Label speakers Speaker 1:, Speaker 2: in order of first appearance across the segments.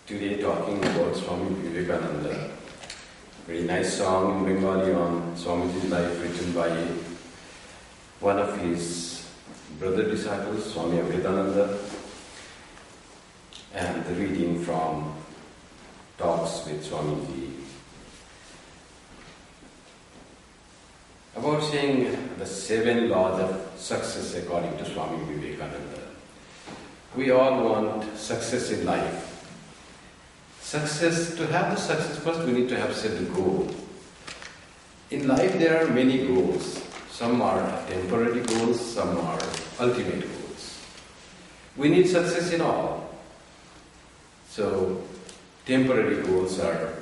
Speaker 1: Today talking about Swami Vivekananda. Very nice song in Bengali on Swamiji's life written by one of his brother disciples, Swami Vivekananda, and the reading from Talks with Swamiji. About saying the 7 laws of success according to Swami Vivekananda. We all want success in life. Success, to have the success, first we need to have set a goal. In life there are many goals. Some are temporary goals, some are ultimate goals. We need success in all. So, temporary goals are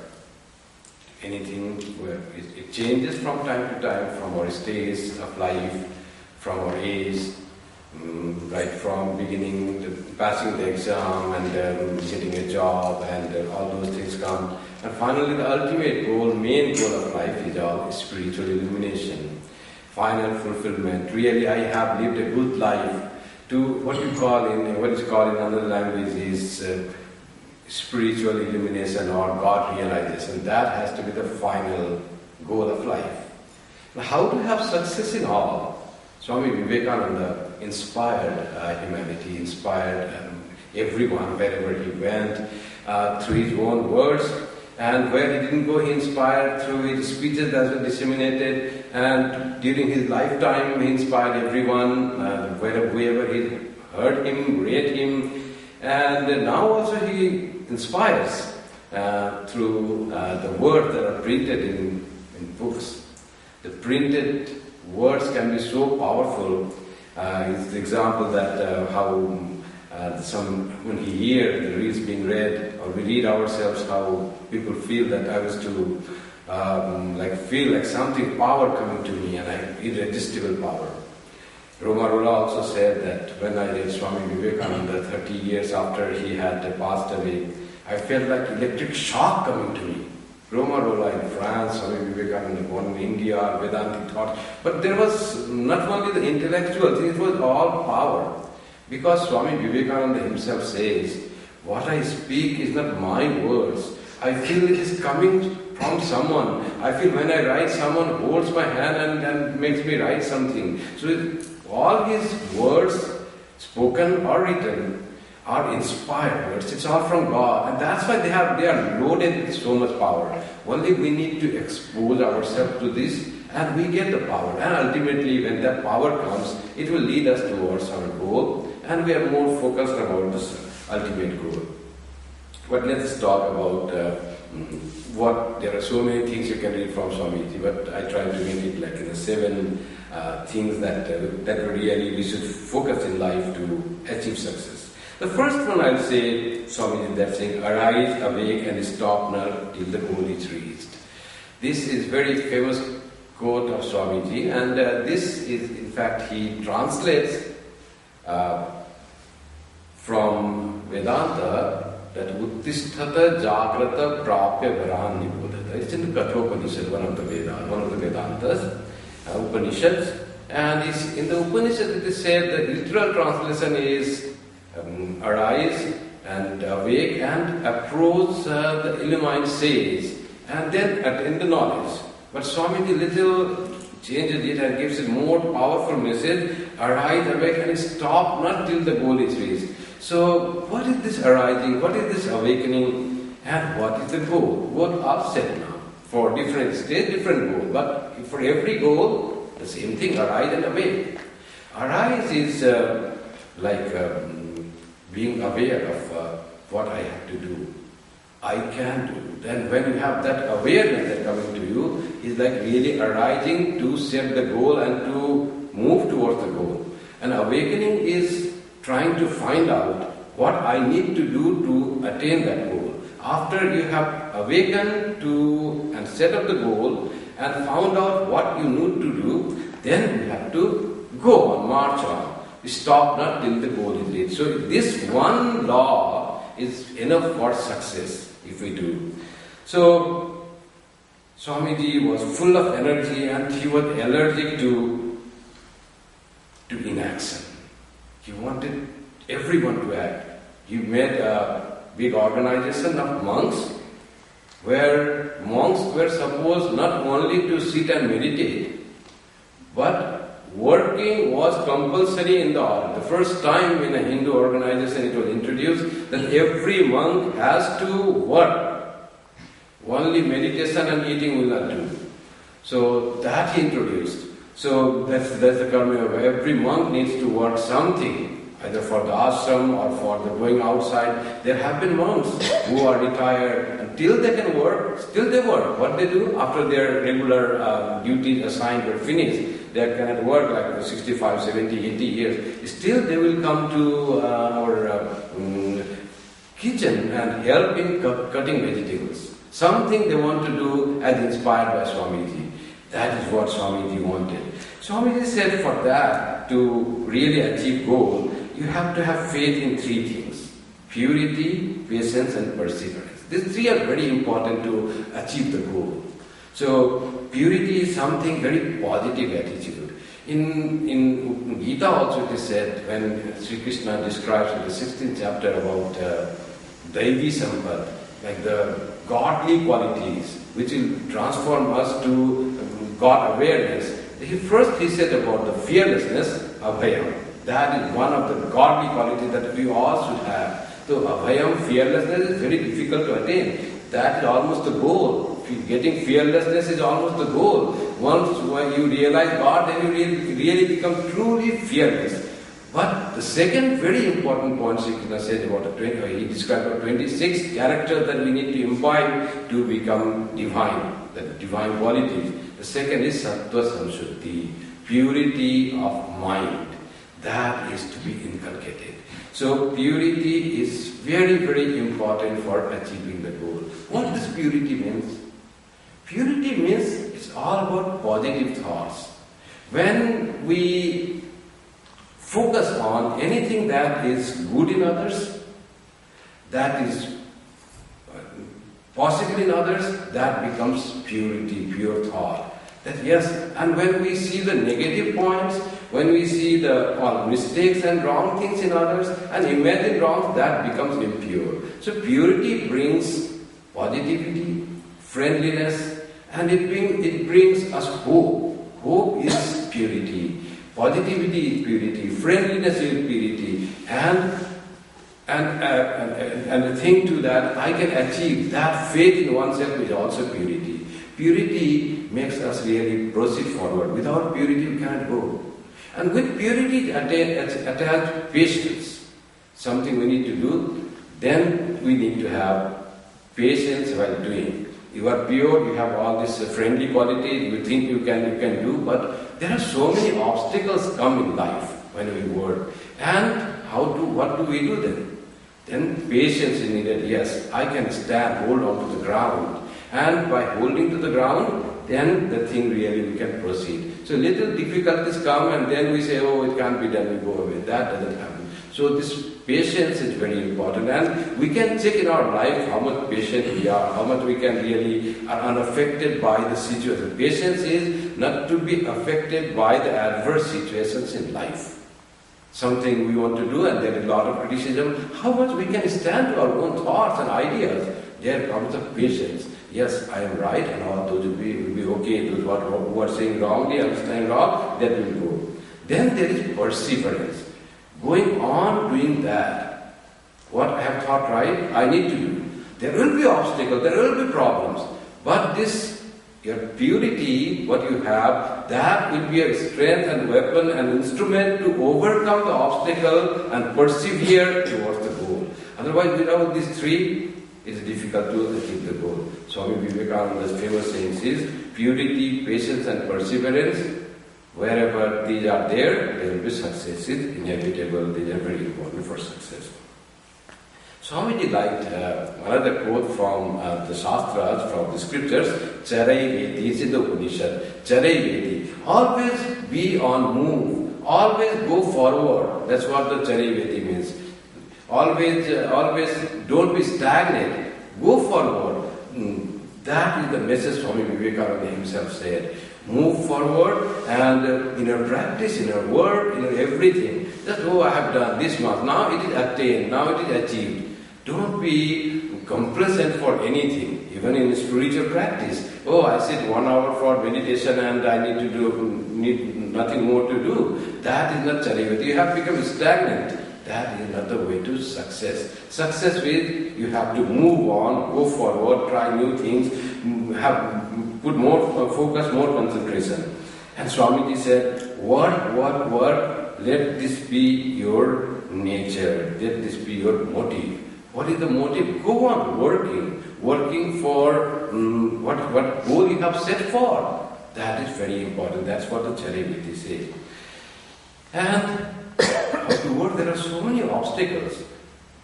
Speaker 1: anything where it changes from time to time, from our stage of life, from our age, right from beginning to passing the exam and getting a job and all those things come. And finally the ultimate goal, main goal of life is all spiritual illumination, final fulfillment. Really I have lived a good life to what is called in another language is spiritual illumination or God realization. That has to be the final goal of life. Now, how to have success in all? Swami Vivekananda inspired humanity, inspired everyone wherever he went through his own words, and where he didn't go he inspired through his speeches that were disseminated, and during his lifetime he inspired everyone, wherever he heard him, read him, and now also he inspires through the words that are printed in books. The printed words can be so powerful. It's the example that how when he hears the reads being read, or we read ourselves, how people feel that I was to feel like something power coming to me, and irresistible power. Romarola also said that when I read Swami Vivekananda 30 years after he had passed away, I felt like electric shock coming to me. Romarola in France, Swami Vivekananda born in India, Vedantic thought. But there was not only the intellectual thing, it was all power. Because Swami Vivekananda himself says, what I speak is not my words. I feel it is coming from someone. I feel when I write, someone holds my hand and makes me write something. So all his words, spoken or written, are inspired words. It's all from God, and that's why they are loaded with so much power. Only we need to expose ourselves to this, and we get the power. And ultimately, when that power comes, it will lead us towards our goal, and we are more focused about this ultimate goal. But let's talk about there are so many things you can read from Swamiji, but I try to make it like in the 7 things that really we should focus in life to achieve success. The first one I'll say, Swamiji, that's saying, arise, awake and stop not till the goal is reached. This is very famous quote of Swamiji, and this is, in fact, he translates from Vedanta that Uttisthata Jagrata Prapya Varan Nibodhata. It's in the Kathopanishad, one of the Vedantas, Upanishads, and in the Upanishad it is said the literal translation is arise and awake and approach the illumined sage, and then attain the knowledge. But Swamiji little changes it and gives a more powerful message: arise, awake, and stop not till the goal is reached. So, what is this arising? What is this awakening? And what is the goal? Both are set now. For different stage, different goal. But for every goal, the same thing: arise and awake. Arise is being aware of what I have to do, I can do. Then when you have that awareness that coming to you, is like really arising to set the goal and to move towards the goal. And awakening is trying to find out what I need to do to attain that goal. After you have awakened to and set up the goal and found out what you need to do, then you have to go on, march on. Stop not till the goal is reached. So this one law is enough for success if we do. So Swamiji was full of energy and he was allergic to inaction. He wanted everyone to act. He made big organization of monks, where monks were supposed not only to sit and meditate, but working was compulsory in the order. The first time in a Hindu organization it was introduced that every monk has to work. Only meditation and eating will not do. So that he introduced. So that's the karma yoga. Every monk needs to work something, either for the ashram or for the going outside. There have been monks who are retired. Until they can work, still they work. What they do after their regular duties assigned or finished, they cannot work like 65, 70, 80 years. Still they will come to our kitchen and help in cutting vegetables. Something they want to do as inspired by Swamiji. That is what Swamiji wanted. Swamiji said for that, to really achieve goal, you have to have faith in three things: purity, patience and perseverance. These three are very important to achieve the goal. So purity is something very positive attitude. In Gita also it is said, when Sri Krishna describes in the 16th chapter about Daivi Sampad, like the godly qualities which will transform us to God awareness. First he said about the fearlessness, abhayam. That is one of the godly qualities that we all should have. So abhayam, fearlessness, is very difficult to attain. That is almost the goal. Getting fearlessness is almost the goal. Once you realize God, then you really become truly fearless. But the second very important point Sri Krishna said about he described about 26 characters that we need to imbibe to become divine, the divine qualities. The second is sattva samshuddhi, purity of mind. That is to be inculcated. So purity is very, very important for achieving the goal. What does purity mean? Purity means it's all about positive thoughts. When we focus on anything that is good in others, that is possible in others, that becomes purity, pure thought. That yes, and when we see the negative points, when we see the mistakes and wrong things in others and imagine wrongs, that becomes impure. So purity brings positivity, friendliness, and it brings us hope. Hope is purity. Positivity is purity. Friendliness is purity. And the thing to that, I can achieve that faith in oneself is also purity. Purity makes us really proceed forward. Without purity, we cannot go. And with purity attached patience, something we need to do, then we need to have patience while doing. You are pure, you have all this friendly quality, you think you can do, but there are so many obstacles come in life when we work. And what do we do then? Then patience is needed. Yes, I can stand, hold on to the ground. And by holding to the ground, then the thing really we can proceed. So little difficulties come and then we say, oh, it can't be done, we go away. That doesn't happen. So this patience is very important. And we can check in our life how much patient we are, how much we can really are unaffected by the situation. Patience is not to be affected by the adverse situations in life. Something we want to do and there is a lot of criticism. How much we can stand to our own thoughts and ideas. There comes the patience. Yes, I am right and all those will be okay. Those who are saying wrongly, understand wrong, that will go. Then there is perseverance. Going on doing that. What I have thought right, I need to do. There will be obstacles, there will be problems. But this, your purity, what you have, that will be a strength and weapon and instrument to overcome the obstacle and persevere towards the goal. Otherwise, without these three, it is difficult to achieve the goal. Swami Vivekananda's famous saying is, purity, patience and perseverance, wherever these are there will be success. It's inevitable. These are very important for success. Swamiji liked another quote from the Shastras, from the scriptures, Charai Veti, this is the Upanishad, Charai Veti. Always be on move, always go forward. That's what the Charai Veti means. Always don't be stagnant, go forward. That is the message Swami Vivekananda himself said. Move forward and in our practice, in our work, in our everything. That, oh, I have done this much, now it is attained, now it is achieved.
Speaker 2: Don't be complacent for anything, even in spiritual practice. Oh, I sit 1 hour for meditation and I need nothing more to do. That is not charivati. You have become stagnant. That is not the way to success. Success means you have to move on, go forward, try new things, put more focus, more concentration. And Swamiji said, work, let this be your nature, let this be your motive. What is the motive? Go on working for what goal you have set for. That is very important. That's what the Charivati says. And how to work? There are so many obstacles.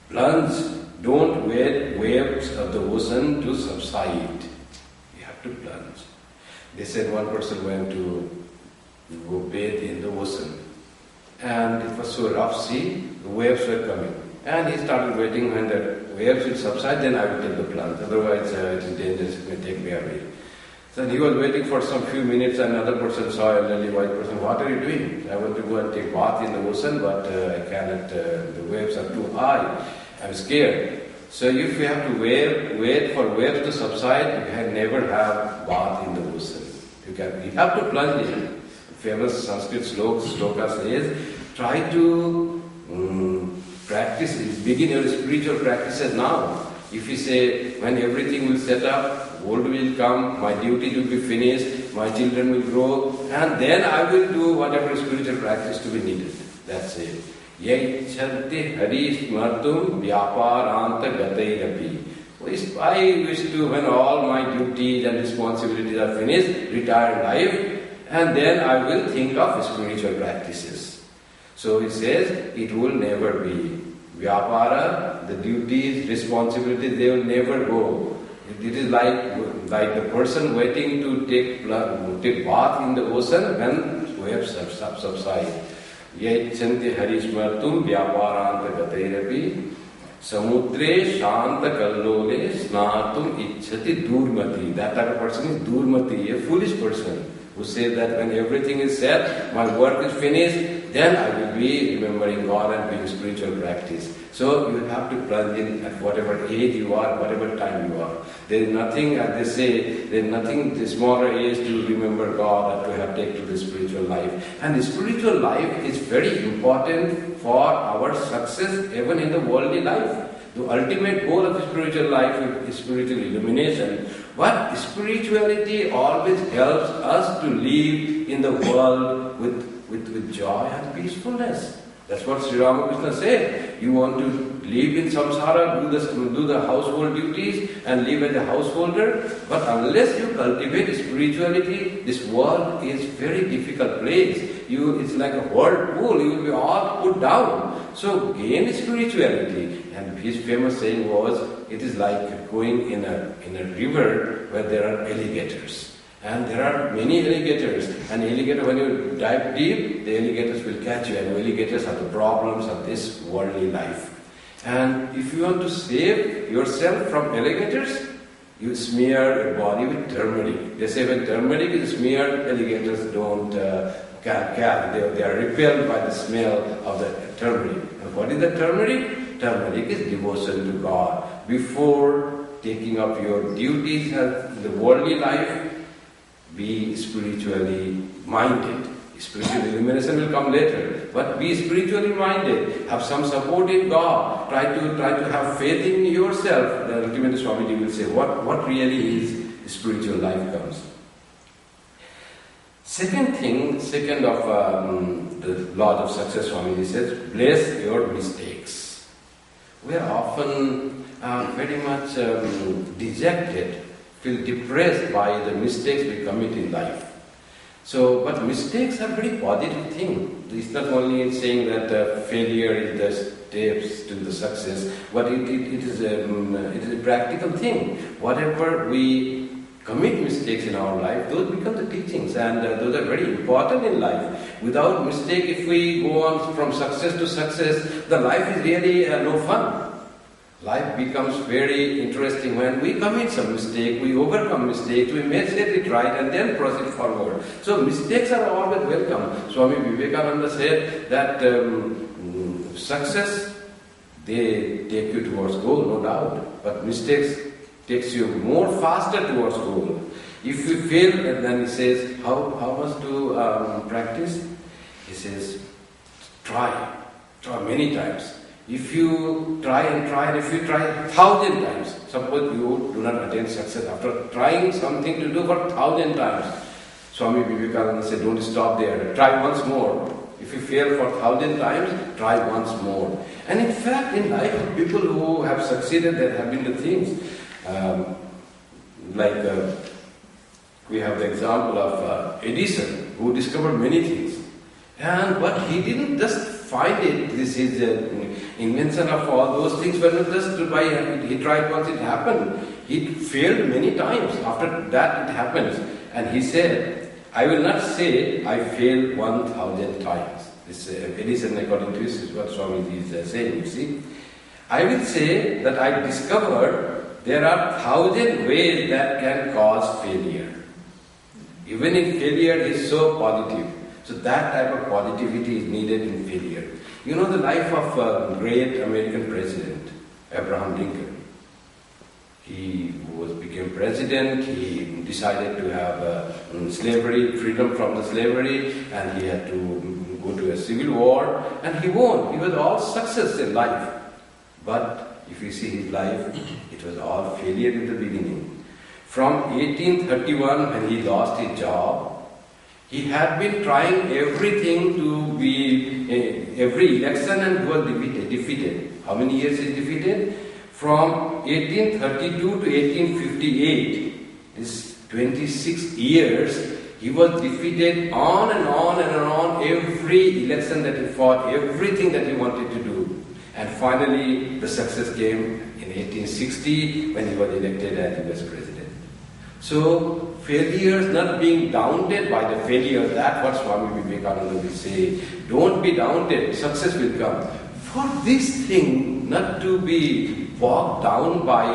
Speaker 2: Plunge. Don't wait waves of the ocean to subside. You have to plunge. They said one person went to go bathe in the ocean. And it was so rough sea, the waves were coming. And he started waiting when the waves will subside, then I will take the plunge. Otherwise it is dangerous, it may take me away. So he was waiting for some few minutes and another person saw, an elderly white person, what are you doing? I want to go and take bath in the ocean, but I cannot, the waves are too high. I'm scared. So if you have to wait for waves to subside, you can never have bath in the ocean. You have to plunge in. Famous Sanskrit sloka says, try to practice, begin your spiritual practices now. If you say, when everything will set up, world will come, my duties will be finished, my children will grow, and then I will do whatever spiritual practice to be needed. That's it. Yaichanti hari smartum vyaparanta gatairapi. I wish to, when all my duties and responsibilities are finished, retire life, and then I will think of spiritual practices. So it says, it will never be. Vyapara, the duties, responsibilities, they will never go. It is like the person waiting to take bath in the ocean when waves subside. Yaichanti harismartum vyaparanta gatairapi samudre shanta kallole snatum ichhati durmati. That type of person is durmati, a foolish person, who says that when everything is set, my work is finished, then I will be remembering God and doing spiritual practice. So you have to plunge in at whatever age you are, whatever time you are. There is nothing, as they say, there is nothing the smaller age to remember God or to have taken to the spiritual life. And the spiritual life is very important for our success even in the worldly life. The ultimate goal of spiritual life is spiritual illumination. But spirituality always helps us to live in the world with joy and peacefulness. That's what Sri Ramakrishna said. You want to live in samsara, do the household duties and live as a householder. But unless you cultivate spirituality, this world is very difficult place. It's like a whirlpool, you will be all put down. So gain spirituality. And his famous saying was, it is like going in a river where there are alligators. And there are many alligators. And alligator, when you dive deep, the alligators will catch you. And alligators are the problems of this worldly life. And if you want to save yourself from alligators, you smear your body with turmeric. They say when turmeric is smeared, alligators don't they are repelled by the smell of the turmeric. And what is the turmeric? Turmeric is devotion to God. Before taking up your duties in the worldly life, be spiritually minded. Spiritual illumination will come later, but be spiritually minded. Have some support in God. Try to have faith in yourself. The ultimate Swamiji will say what really is spiritual life comes. Second of the laws of success, Swamiji says, bless your mistakes. We are often very much dejected, feel depressed by the mistakes we commit in life. So, but mistakes are very positive thing. It's not only saying that failure is the steps to the success, but it is a practical thing. Whatever we commit mistakes in our life, those become the teachings, and those are very important in life. Without mistake, if we go on from success to success, the life is really no fun. Life becomes very interesting when we commit some mistake, we overcome mistakes, we may set it right and then proceed forward. So mistakes are always welcome. Swami Vivekananda said that success they take you towards goal, no doubt. But mistakes takes you more faster towards goal. If you fail, and then he says, how much to practice? He says, try many times. If you try and if you try 1,000 times, suppose you do not attain success after trying something to do for 1,000 times. Swami Vivekananda said, don't stop there, try once more. If you fail for 1,000 times, try once more. And in fact, in life, people who have succeeded, there have been the things. We have the example of Edison, who discovered many things. But he didn't just find it, this is invention of all those things, but not just by he tried once, it happened. He failed many times. After that, it happens. And he said, I will not say I failed 1,000 times. This Edison, according to this, is what Swami is saying, you see. I will say that I discovered there are 1,000 ways that can cause failure. Even in failure is so positive. So that type of positivity is needed in failure. You know the life of a great American president, Abraham Lincoln. He became president, he decided to have slavery, freedom from the slavery, and he had to go to a civil war, and he won. He was all success in life. But if you see his life, it was all failure in the beginning. From 1831, when he lost his job, he had been trying everything to be, every election, and he was defeated. How many years he defeated? From 1832 to 1858, this 26 years, he was defeated on and on and on, every election that he fought, everything that he wanted to do. And finally, the success came in 1860 when he was elected as US President. So, failures, not being daunted by the failure, that's what Swami Vivekananda will say. Don't be daunted, success will come. For this thing, not to be bogged down by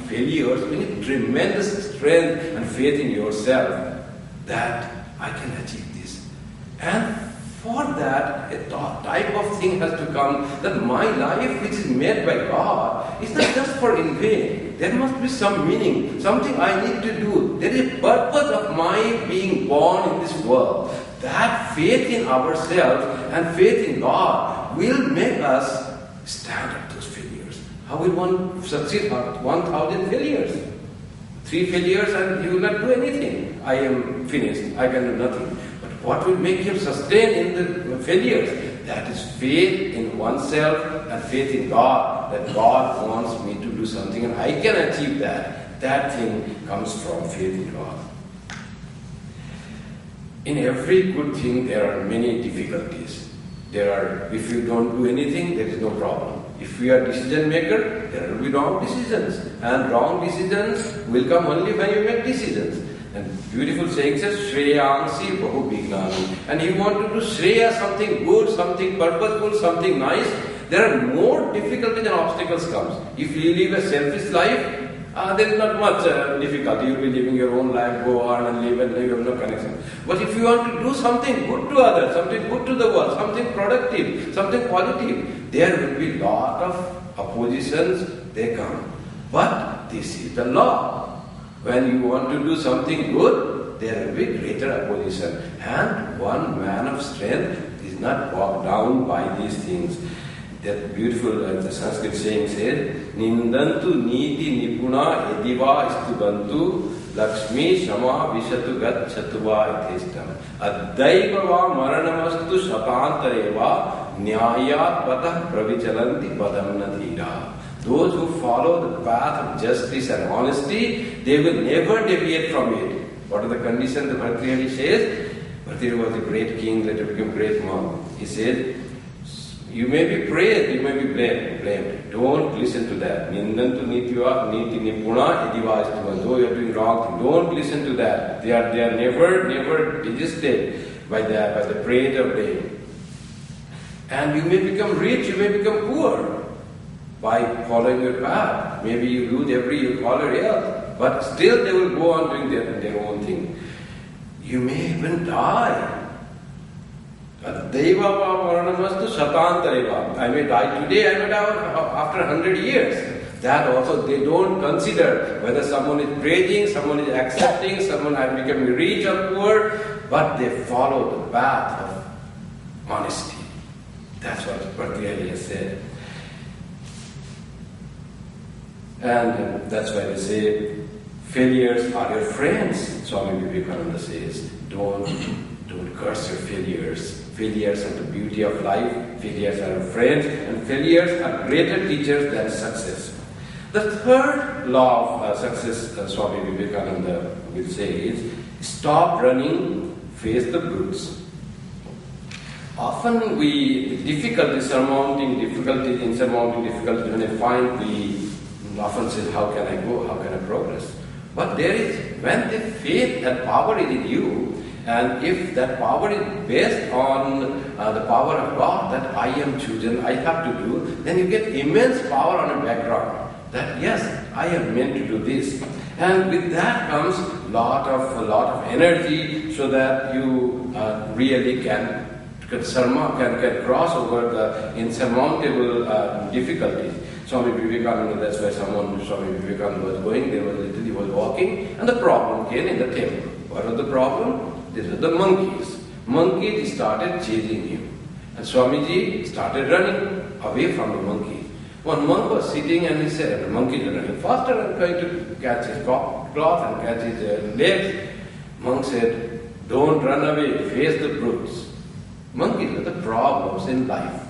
Speaker 2: failures, we need tremendous strength and faith in yourself that I can achieve this. And for that, a type of thing has to come that my life, which is made by God, is not just for in vain. There must be some meaning, something I need to do. There is a purpose of my being born in this world. That faith in ourselves and faith in God will make us stand up those failures. How will one succeed 1,000 failures? 3 failures and you will not do anything. I am finished, I can do nothing. But what will make you sustain in the failures? That is faith in oneself and faith in God, that God wants me to do something and I can achieve that. That thing comes from faith in God. In every good thing there are many difficulties. If you don't do anything, there is no problem. If you are decision maker, there will be wrong decisions. And wrong decisions will come only when you make decisions. And beautiful saying says, Shreyansi Bahu Vignani. And you want to do Shreya, something good, something purposeful, something nice, there are more difficulties and obstacles comes. If you live a selfish life, there is not much difficulty. You will be living your own life, go on and live and you have no connection. But if you want to do something good to others, something good to the world, something productive, something positive, there will be lot of oppositions, they come. But this is the law. When you want to do something good, there will be greater opposition. And one man of strength is not bogged down by these things. That beautiful the Sanskrit saying says, Nindantu niti nipuna ediva istubantu lakshmi shama vishatu gacchatuva ithishtam addaivava maranamastu shatantareva nyayat patah pravichalanti padam nadhira. Those who follow the path of justice and honesty, they will never deviate from it. What are the conditions? The Bhartrihari says, Bhartrihari was a great king, later became great monk. He said, you may be praised, you may be blamed. Don't listen to that. Nindantu niti nipuna ediva istuvan. Though you are doing wrong thing, don't listen to that. They are never digested by the praise or blame. And you may become rich, you may become poor by following your path. Maybe you lose all your health, but still they will go on doing their own thing. You may even die. Deva Maranamastu Shatantareva. I may die today, I may die after 100 years. That also they don't consider whether someone is praising, someone is accepting, someone has become rich or poor, but they follow the path of honesty. That's what Bhakti has said. And that's why they say, failures are your friends. Swami Vivekananda says, don't curse your failures. Failures are the beauty of life, failures are your friends, and failures are greater teachers than success. The third law of success, Swami Vivekananda will say, is stop running, face the brutes. Often surmounting difficulties, when I find, we often say, how can I go, how can I progress? But when the faith and power is in you, and if that power is based on the power of God, that I am chosen, I have to do, then you get immense power on a background. That yes, I am meant to do this. And with that comes a lot of energy, so that you really can cross over the insurmountable difficulties. Swami Vivekananda, that's why Swami Vivekananda was going, he was walking, and the problem came in the temple. What was the problem? These were the monkeys. Monkeys started chasing him. And Swamiji started running away from the monkey. One monk was sitting and he said, the monkeys are running faster and trying to catch his cloth and catch his legs. Monk said, don't run away, face the brutes. Monkeys are the problems in life.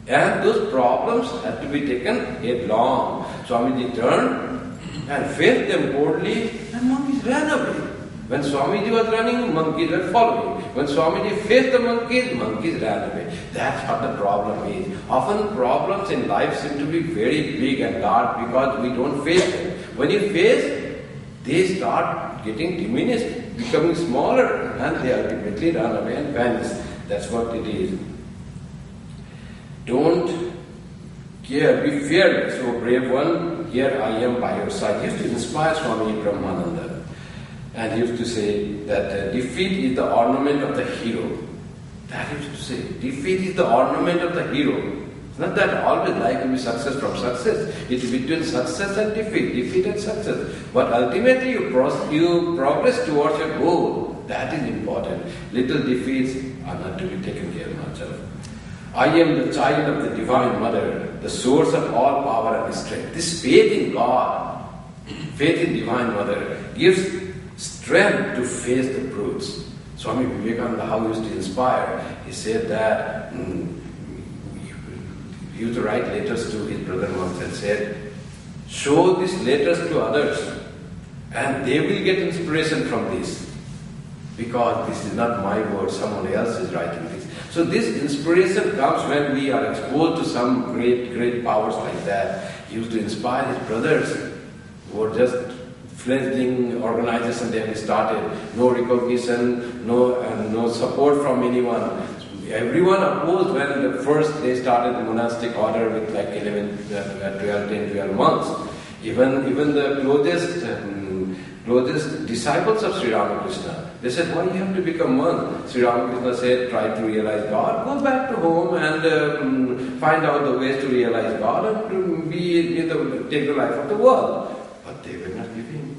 Speaker 2: And those problems had to be taken headlong. Swamiji turned and faced them boldly, and monkeys ran away. When Swamiji was running, monkeys were following. When Swamiji faced the monkeys ran away. That's what the problem is. Often problems in life seem to be very big and large because we don't face them. When you face, they start getting diminished, becoming smaller, and they ultimately run away and vanish. That's what it is. Don't care, be fearless, O brave one, here I am by your side. He used to inspire Swami Kripamayananda. And he used to say that defeat is the ornament of the hero. That he used to say, defeat is the ornament of the hero. It's not that always life will be success from success. It's between success and defeat and success. But ultimately you progress towards your goal. That is important. Little defeats are not to be taken care of. I am the child of the Divine Mother, the source of all power and strength. This faith in God, faith in Divine Mother, gives strength to face the brutes. Swami Vivekananda, how he used to inspire, he said that he used to write letters to his brother monks and said, show these letters to others and they will get inspiration from this. Because this is not my word, someone else is writing this. So this inspiration comes when we are exposed to some great powers like that. He used to inspire his brothers who were just fledgling organization they had started. No recognition, no support from anyone. Everyone opposed when first they started the monastic order with like 12 months. Even the closest disciples of Sri Ramakrishna, they said, why you have to become monk? Sri Ramakrishna said, try to realize God, go back to home and find out the ways to realize God and take the life of the world. But they were not giving.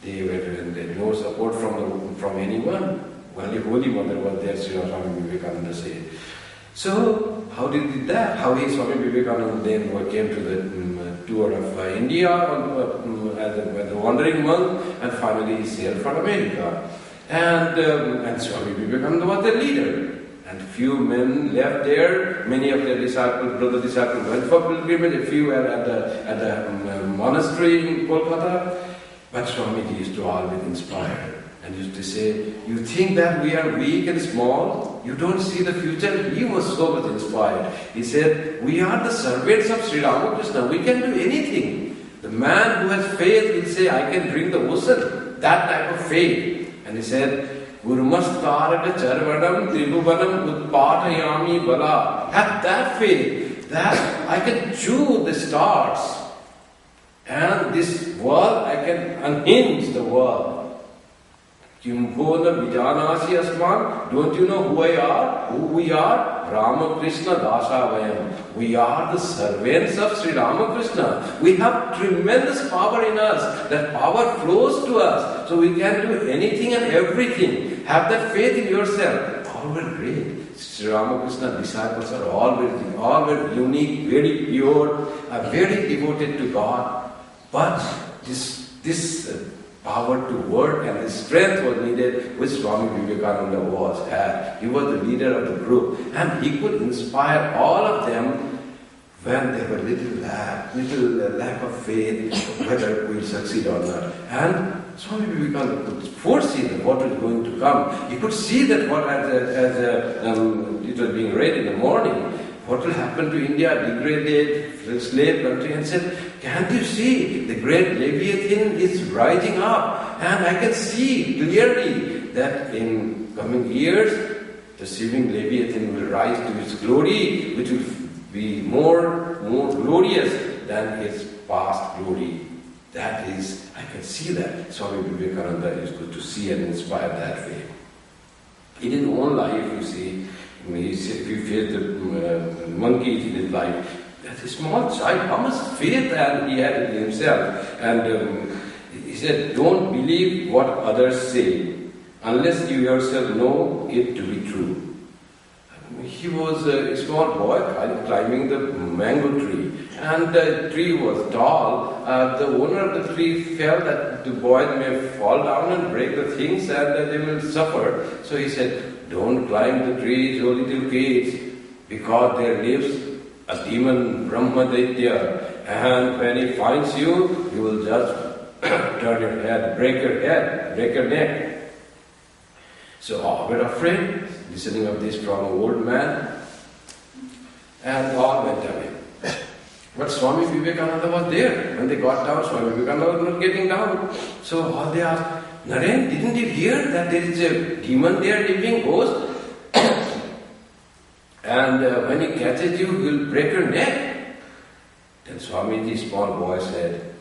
Speaker 2: They had no support from anyone. Only Holy Mother was there, Sri Swami Vivekananda said. So, how did he do that? How Swami Vivekananda then came to the tour of India as a wandering monk, and finally he sailed for America. And Swami Vivekananda was the leader. And few men left there. Many of their brother disciples went for pilgrimage. A few were at the monastery in Kolkata. But Swamiji used to always inspire and used to say, you think that we are weak and small? You don't see the future? He was so much inspired. He said, we are the servants of Sri Ramakrishna. We can do anything. The man who has faith will say, I can drink the ocean. That type of faith. And he said, Gurumastaraka charvanam tribhuvanam utpatayami bala. Have that faith that I can chew the stars. And this world, I can unhinge the world. Kimbhona Vijanasi Asman, don't you know who I are? Who we are? Ramakrishna Dasavayam. We are the servants of Sri Ramakrishna. We have tremendous power in us. That power flows to us. So we can do anything and everything. Have that faith in yourself. All were great. Sri Ramakrishna disciples are all very unique, very pure, very devoted to God. But this power to work and the strength was needed, which Swami Vivekananda had. He was the leader of the group, and he could inspire all of them when there were little lack of faith, whether we succeed or not. And Swami Vivekananda could foresee that what was going to come. He could see that what as it was being read in the morning, what will happen to India, degraded, slave country, and said, can't you see the great Leviathan is rising up? And I can see clearly that in coming years, the seething Leviathan will rise to its glory, which will be more glorious than its past glory. That is, I can see that. Swami Vivekananda is good to see and inspire that way. In his own life, you see, if you face the monkeys in his life, as a small child, how much faith he had in himself. And he said, don't believe what others say, unless you yourself know it to be true. He was a small boy climbing the mango tree, and the tree was tall. The owner of the tree felt that the boy may fall down and break the things and they will suffer. So he said, don't climb the trees, O little kids, because there lives a demon, Brahma Daitya, and when he finds you, he will just turn your head, break your neck. So all were afraid, listening of this from an old man, and all went away. But Swami Vivekananda was there. When they got down, Swami Vivekananda was not getting down. So all they asked, Naren, didn't you hear that there is a demon there, living ghost? And when he catches you, he will break your neck. Then Swamiji, small boy, said,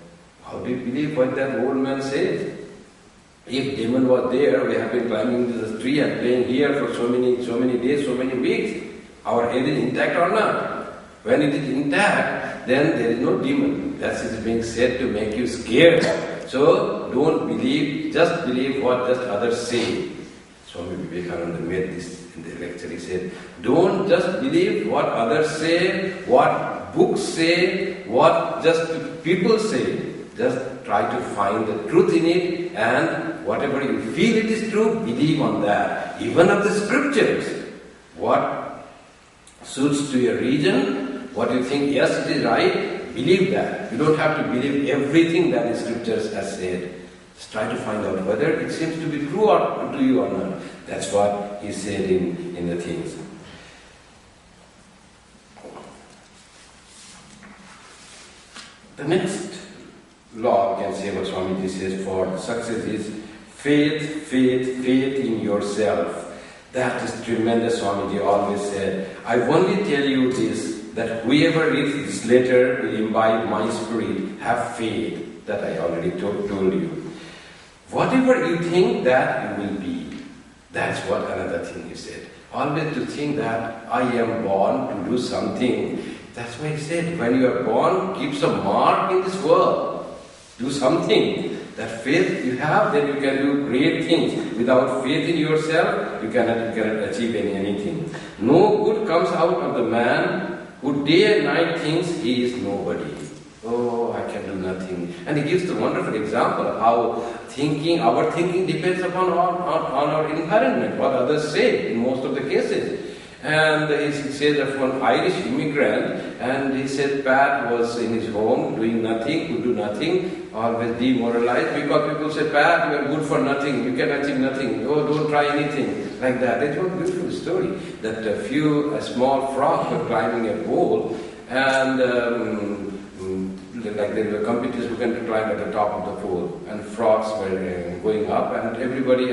Speaker 2: how do you believe what that old man says? If demon was there, we have been climbing this tree and playing here for so many days, so many weeks. Our head is intact or not? When it is intact, then there is no demon. That is being said to make you scared. So don't believe, just believe what just others say. Swami Vivekananda made this in the lecture. He said, don't just believe what others say, what books say, what just people say. Just try to find the truth in it, and whatever you feel it is true, believe on that. Even of the scriptures, what suits to your region, what you think, yes, it is right, believe that. You don't have to believe everything that the scriptures has said. Just try to find out whether it seems to be true or to you or not. That's what he said in the things. The next law, we can say what Swamiji says for success is faith in yourself. That is tremendous, Swamiji always said. I only tell you this, that whoever reads this letter will imbibe my spirit. Have faith, that I already told you. Whatever you think that you will be. That's what another thing he said. Always to think that I am born to do something. That's why he said, when you are born, keep some mark in this world. Do something. That faith you have, then you can do great things. Without faith in yourself, you cannot achieve anything. No good comes out of the man who day and night thinks he is nobody. Oh, I can do nothing. And he gives the wonderful example of how our thinking depends upon our environment, what others say in most of the cases. And he says of one Irish immigrant, and he said Pat was in his home doing nothing, could do nothing, always demoralized, because people say, Pat, you are good for nothing, you can achieve nothing, oh, don't try anything, like that. They told a beautiful story, that a small frogs were climbing a pole, and like there were competitors who came to climb at the top of the pole, and frogs were going up, and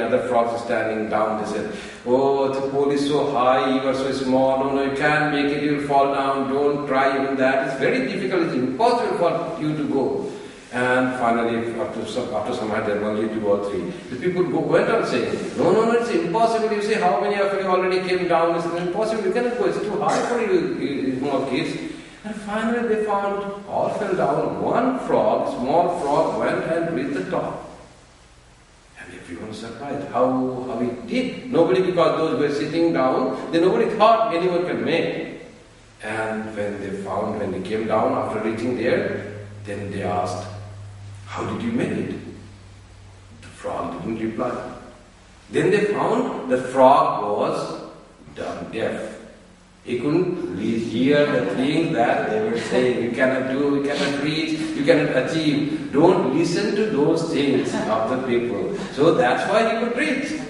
Speaker 2: other frogs standing down. They said, oh, the pole is so high, you are so small, no, you can't make it, you'll fall down, don't try even that, it's very difficult, it's impossible for you to go. And finally, after some time, there were only 2 or 3. The people went on saying, no, it's impossible. You see, how many of you already came down? It's impossible. You cannot go. It's too high for you small kids. And finally, they found all fell down. One frog, small frog, went and reached the top. And everyone was surprised how he did. Nobody, because those were sitting down, then nobody thought anyone can make. And when they came down after reaching there, then they asked, how did you make it? The frog didn't reply. Then they found the frog was deaf. He couldn't hear the things that they were saying. You cannot do, you cannot reach, you cannot achieve. Don't listen to those things of the people. So that's why he could reach.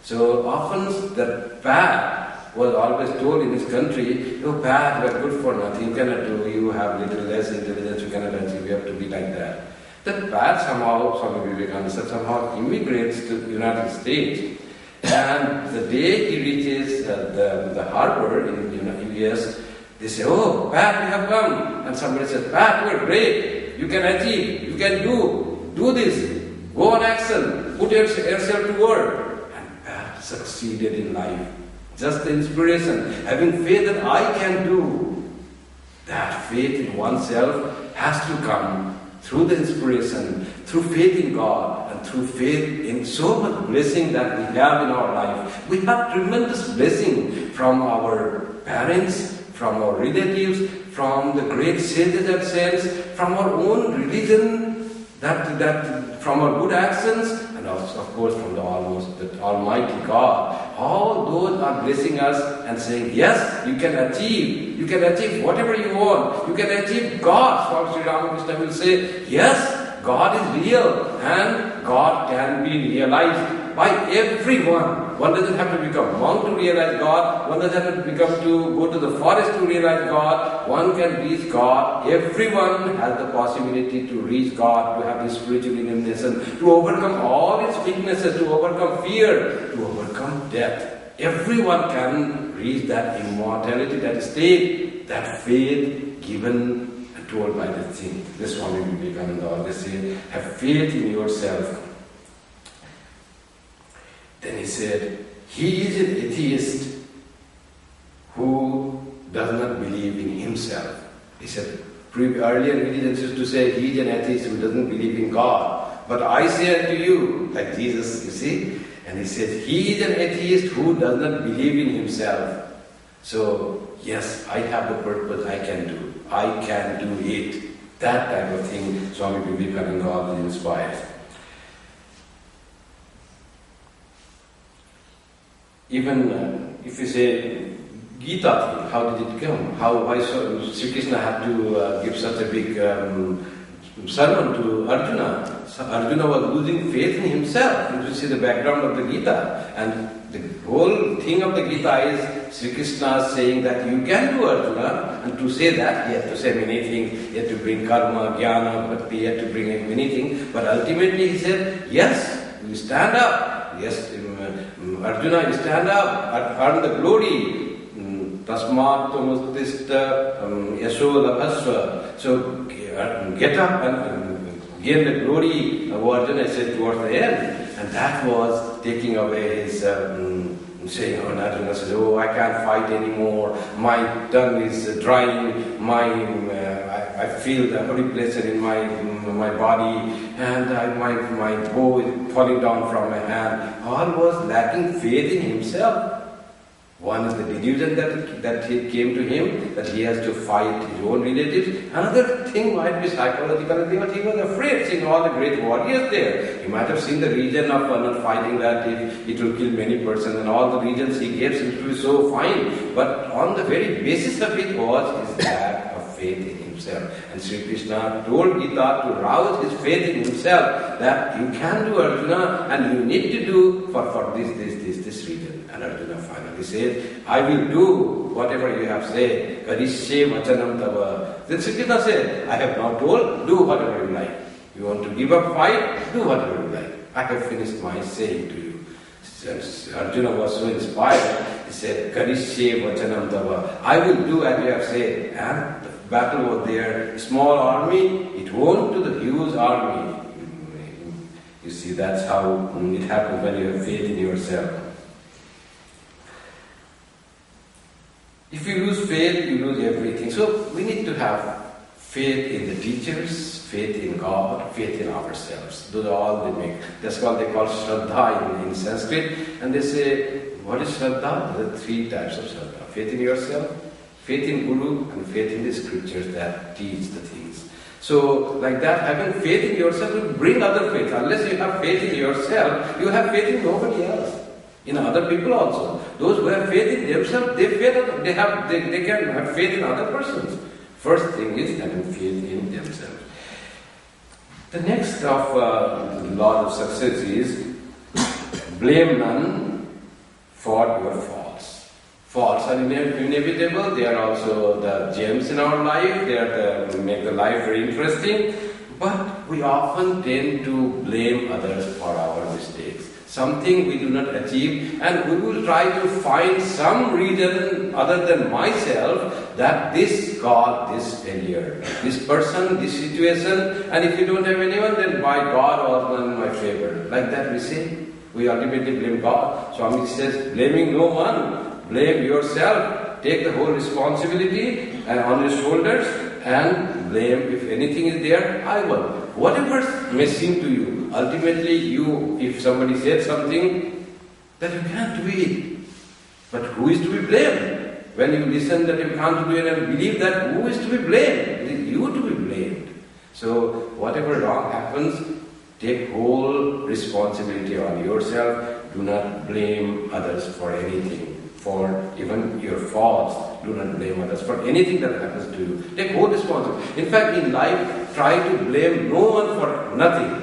Speaker 2: So often the path was always told in his country, your path was good for nothing, you cannot do, you have little less intelligence, you cannot achieve, you have to be like that. That path somehow, Swami Vivekananda somehow immigrates to the United States. And the day he reaches the harbor in the US, they say, oh, Pat, you have come. And somebody says, Pat, you are great. You can achieve. You can do this. Go on action. Put yourself to work. And Pat succeeded in life. Just the inspiration. Having faith that I can do. That faith in oneself has to come through the inspiration, through faith in God, and through faith in so much blessing that we have in our life. We have tremendous blessing from our parents, from our relatives, from the great sages themselves, from our own religion, that from our good actions, and also, of course, from the Almighty God. All those are blessing us and saying, yes, you can achieve. You can achieve whatever you want. You can achieve God. Swami Sri Ramakrishna will say, yes, God is real and God can be realized by everyone. One doesn't have to become monk to realize God. One doesn't have to go to the forest to realize God. One can reach God. Everyone has the possibility to reach God, to have this spiritual illumination, to overcome all its weaknesses, to overcome fear, to overcome death. Everyone can reach that immortality, that state, that faith given and told by the thing. This Swami Vivekananda always say, have faith in yourself. Then he said, he is an atheist who does not believe in himself. He said, earlier religions used to say, he is an atheist who doesn't believe in God. But I say unto you, like Jesus, you see, and he said, he is an atheist who does not believe in himself. So, yes, I have the purpose, I can do it. That type of thing, Swami Vivekananda always inspires. Even if you say Gita thing, how did it come? Why Sri Krishna had to give such a big sermon to Arjuna? So Arjuna was losing faith in himself. You see the background of the Gita, and the whole thing of the Gita is Sri Krishna saying that you can do Arjuna, and to say that he had to say many things. He had to bring karma, jnana, bhakti, he had to bring many things. But ultimately he said, yes, you stand up. Yes, Arjuna, you stand up, earn the glory. Tasmat tumustista yasho labhasva. So get up and gain the glory of Arjuna, said towards the end. And that was taking away his saying, oh, Arjuna says, oh, I can't fight anymore. My tongue is drying. I feel the holy pleasure in my body, and my bow is falling down from my hand. All was lacking faith in himself. One is the delusion that he came to him, that he has to fight his own relatives. Another thing might be psychological, but he was afraid, seeing all the great warriors there. He might have seen the reason of not fighting, that it will kill many persons, and all the reasons he gave seems to be so fine. But on the very basis of it was his lack of faith in himself. And Sri Krishna told Gita to rouse his faith in himself, that you can do Arjuna, and you need to do for this reason. And Arjuna finally said, I will do whatever you have said. Karishye vachanam tava. Then Sri Krishna said, I have not told, do whatever you like. You want to give up fight, do whatever you like. I have finished my saying to you. Arjuna was so inspired, he said, Karishye vachanam tava. I will do as you have said. And the battle was there, small army, it won to the huge army. You see, that's how it happens when you have faith in yourself. If you lose faith, you lose everything. So we need to have faith in the teachers, faith in God, faith in ourselves. Those are all they make. That's what they call Shraddha in Sanskrit. And they say, what is Shraddha? There are 3 types of Shraddha. Faith in yourself, faith in Guru, and faith in the scriptures that teach the things. So, like that, having faith in yourself will bring other faith. Unless you have faith in yourself, you have faith in nobody else. In other people also. Those who have faith in themselves, they can have faith in other persons. First thing is having faith in themselves. The next of law of success is blame none for your faults. Faults are inevitable. They are also the gems in our life. They are make the life very interesting. But we often tend to blame others for our mistakes. Something we do not achieve, and we will try to find some reason other than myself that this caused this failure, this person, this situation, and if you don't have anyone, then by God was not in my favor. Like that we say. We ultimately blame God. Swami says, blaming no one, blame yourself. Take the whole responsibility on your shoulders and blame. If anything is there, I will. Whatever may seem to you, ultimately if somebody said something, that you can't do it. But who is to be blamed? When you listen that you can't do it and believe that, who is to be blamed? It is you to be blamed. So whatever wrong happens, take whole responsibility on yourself. Do not blame others for anything. For even your faults, do not blame others for anything that happens to you. Take whole responsibility. In fact, in life, try to blame no one for nothing.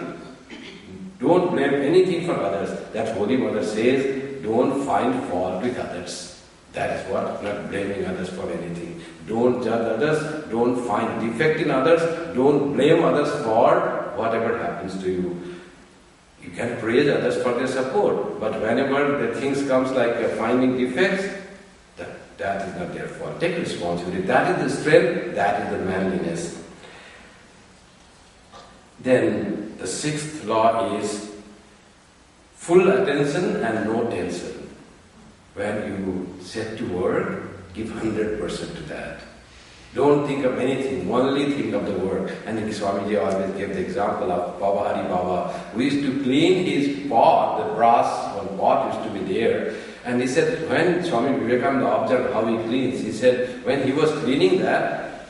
Speaker 2: Don't blame anything for others. That Holy Mother says, don't find fault with others. That is what, not blaming others for anything. Don't judge others, don't find defect in others, don't blame others for whatever happens to you. You can praise others for their support, but whenever the things comes like finding defects, that is not their fault. Take responsibility. That is the strength, that is the manliness. Then the 6th law is full attention and no tension. When you set to work, give 100% to that. Don't think of anything, only think of the work. And Swamiji always gave the example of Baba Hari Baba, who used to clean his pot, the brass pot used to be there. And he said, when Swami Vivekananda observed how he cleans, he said, when he was cleaning that,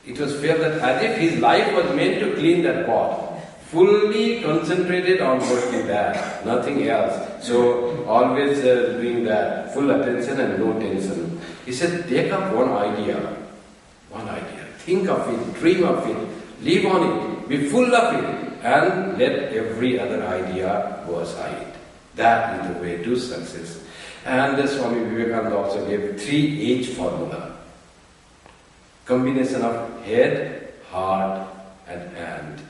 Speaker 2: it was felt that as if his life was meant to clean that pot. Fully concentrated on working that, nothing else. So always doing that, full attention and no tension. He said, take up one idea, think of it, dream of it, live on it, be full of it, and let every other idea go aside. That is the way to success. And Swami Vivekananda also gave 3H formula. Combination of head, heart, and hand.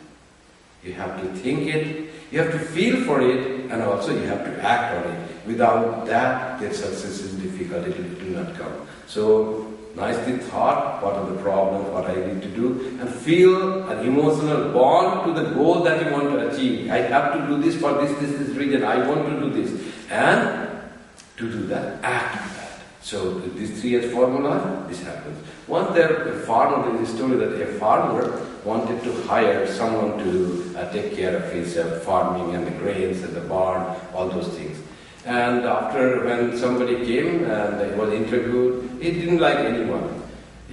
Speaker 2: You have to think it, you have to feel for it, and also you have to act on it. Without that, the success is difficult, it will not come. So, nicely thought, what are the problems, what I need to do, and feel an emotional bond to the goal that you want to achieve. I have to do this for this reason, I want to do this. And to do that, act on that. So, this 3H formula, this happens. Once there is a story that a farmer wanted to hire someone to take care of his farming and the grains and the barn, all those things. And after, when somebody came and he was interviewed, he didn't like anyone.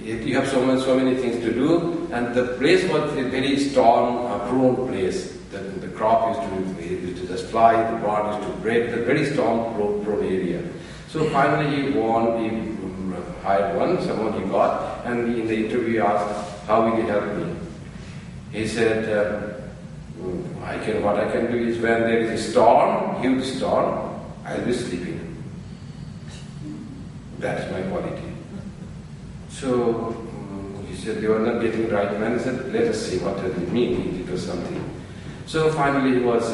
Speaker 2: You have so many things to do, and the place was a very storm-prone place. The crop used to just fly, the barn used to break, the very storm-prone area. So finally he hired someone he got, and in the interview he asked, how will you help me? He said, what I can do is when there is a storm, huge storm, I'll be sleeping. That's my quality. So he said, you are not getting right, man. He said, let us see what does it mean. It was something. So finally he was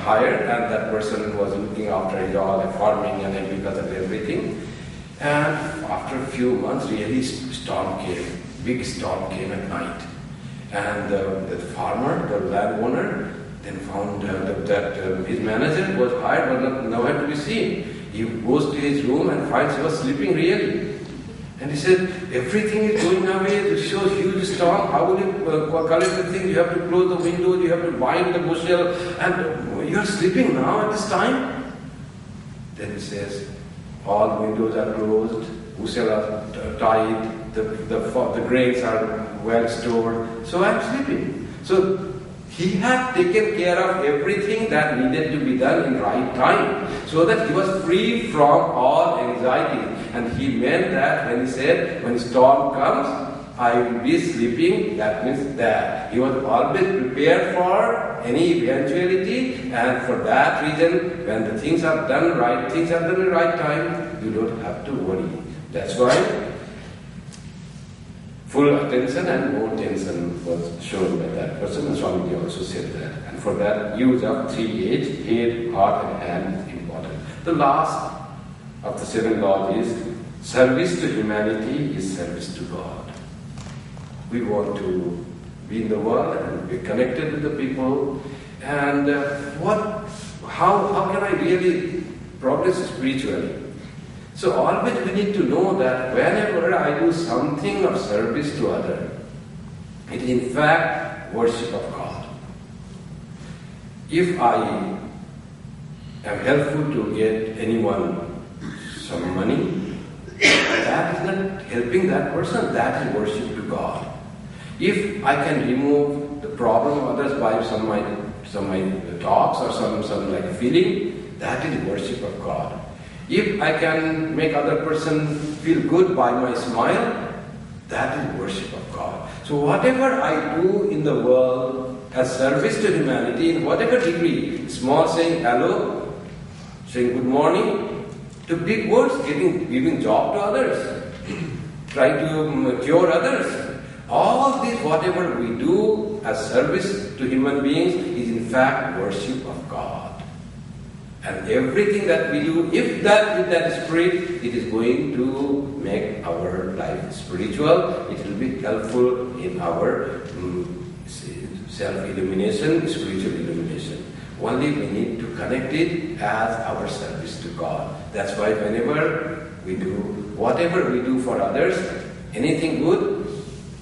Speaker 2: hired, and that person was looking after all the farming and agriculture and everything. And after a few months, really storm came. big storm came at night. And the farmer, the landowner, then found that his manager was hired but nowhere to be seen. He goes to his room and finds he was sleeping really. And he said, everything is going away, this shows huge storm, how will you collect the thing? You have to close the windows, you have to bind the bushel, and you are sleeping now at this time? Then he says, all windows are closed, bushel are tied, the grains are well stored, so I am sleeping. So he had taken care of everything that needed to be done in right time, so that he was free from all anxiety. And he meant that when he said, when storm comes, I will be sleeping, that means that he was always prepared for any eventuality, and for that reason, when the things are done right, things are done in the right time, you don't have to worry. That's why full attention and more tension was shown by that person, and Swami also said that. And for that, use of 3 H's, head, heart and hand is important. The last of the 7 laws is service to humanity is service to God. We want to be in the world and be connected with the people. And how can I really progress spiritually? So always we need to know that whenever I do something of service to others, it is in fact worship of God. If I am helpful to get anyone some money, that is not helping that person, that is worship to God. If I can remove the problem of others by some my talks or some like feeling, that is worship of God. If I can make other person feel good by my smile, that is worship of God. So whatever I do in the world as service to humanity, in whatever degree, small saying hello, saying good morning, to big words, giving job to others, trying to cure others, all this whatever we do as service to human beings is in fact worship of God. And everything that we do, if that with that spirit, it is going to make our life spiritual. It will be helpful in our self-illumination, spiritual illumination. Only we need to connect it as our service to God. That's why whenever we do, whatever we do for others, anything good,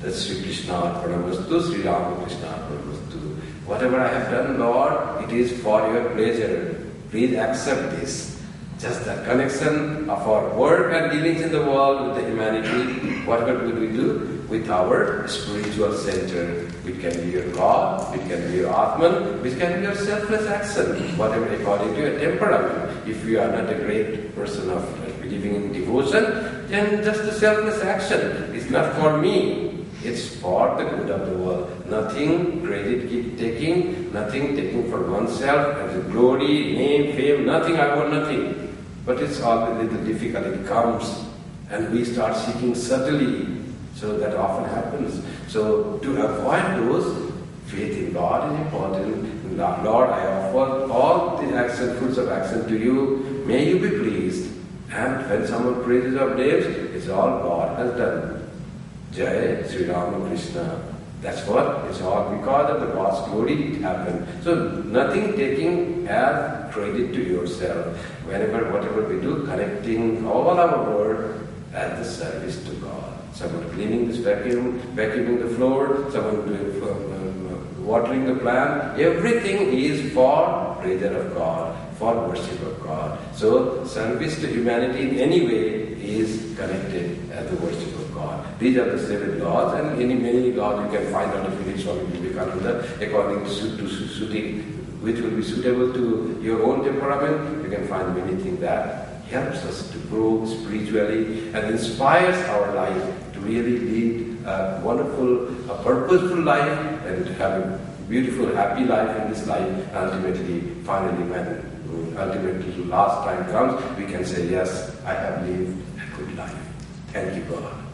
Speaker 2: that's Sri Krishna Arpanamastu, Sri Ramakrishna Arpanamastu. Whatever I have done, Lord, it is for your pleasure. Please accept this. Just the connection of our work and dealings in the world with the humanity, whatever will we do with our spiritual center, which can be your God, which can be your Atman, which can be your selfless action, whatever according to your temperament. If you are not a great person of believing in devotion, then just the selfless action is not for me. It's for the good of the world. Nothing credit taking, nothing taking for oneself as a glory, name, fame, nothing, I want nothing. But it's always a little difficult, it comes and we start seeking subtly. So that often happens. So to avoid those, faith in God is important. Lord, I offer all the action, fruits of action to you. May you be pleased. And when someone praises our names, it's all God has done. Jai Sri Ramakrishna. That's what it's all because of the God's glory it happened. So nothing taking as credit to yourself. Whatever we do, connecting all our word as the service to God. Someone cleaning this vacuuming the floor, someone doing watering the plant. Everything is for pleasure of God, for worship of God. So service to humanity in any way is connected as the worship of God. These are the 7 laws, and many laws you can find out if you read Swami Vivekananda according to suiting, which will be suitable to your own temperament. You can find many things that helps us to grow spiritually and inspires our life to really lead a wonderful, a purposeful life and to have a beautiful, happy life in this life. Ultimately, finally, when ultimately last time comes, we can say, yes, I have lived a good life. Thank you, God.